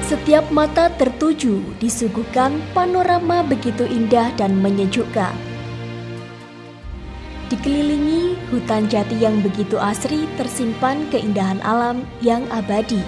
Setiap mata tertuju disuguhkan panorama begitu indah dan menyejukkan. Dikelilingi hutan jati yang begitu asri, tersimpan keindahan alam yang abadi.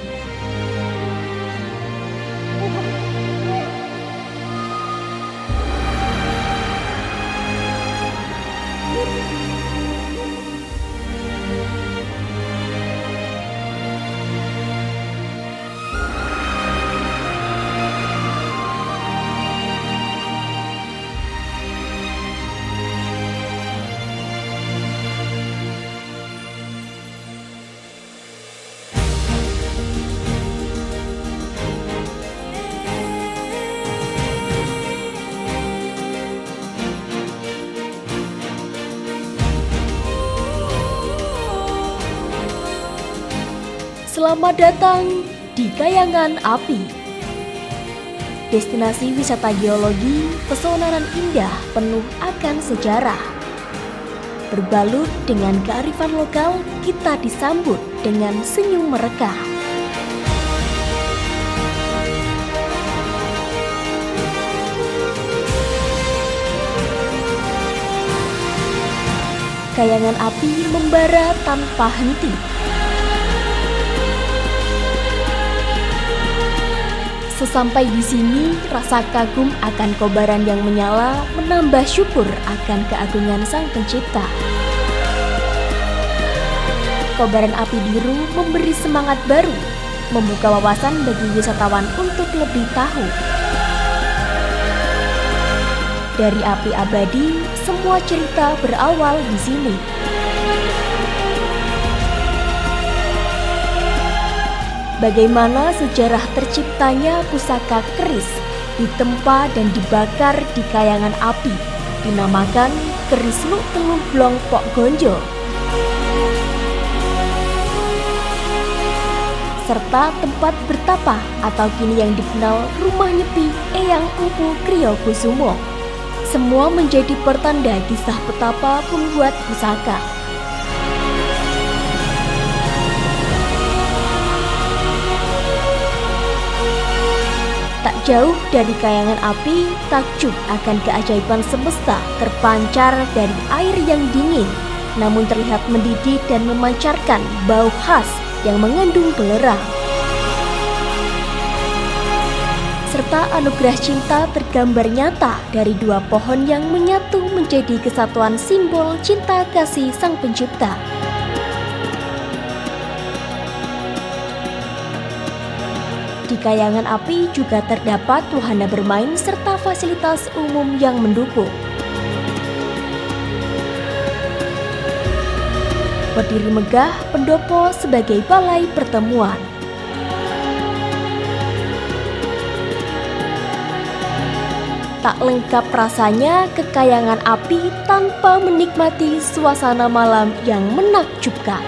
Selamat datang di Kayangan Api. Destinasi wisata geologi, pesona dan indah penuh akan sejarah. Berbalut dengan kearifan lokal, kita disambut dengan senyum mereka. Kayangan api membara tanpa henti. Sesampai di sini, rasa kagum akan kobaran yang menyala menambah syukur akan keagungan Sang Pencipta. Kobaran api biru memberi semangat baru, membuka wawasan bagi wisatawan untuk lebih tahu. Dari api abadi, semua cerita berawal di sini. Bagaimana sejarah terciptanya pusaka keris ditempa dan dibakar di kayangan api, dinamakan keris Luk Teluh Blong Pok Gonjo, serta tempat bertapa atau kini yang dikenal Rumah Nyepi Eyang Empu Kriyo Kusumo. Semua menjadi pertanda kisah betapa pembuat pusaka. Tak jauh dari kayangan api, takjub akan keajaiban semesta terpancar dari air yang dingin, namun terlihat mendidih dan memancarkan bau khas yang mengandung belerang. Serta anugerah cinta tergambar nyata dari dua pohon yang menyatu menjadi kesatuan simbol cinta kasih Sang Pencipta. Di kayangan api juga terdapat wahana bermain serta fasilitas umum yang mendukung. Berdiri megah pendopo sebagai balai pertemuan. Tak lengkap rasanya ke kayangan api tanpa menikmati suasana malam yang menakjubkan.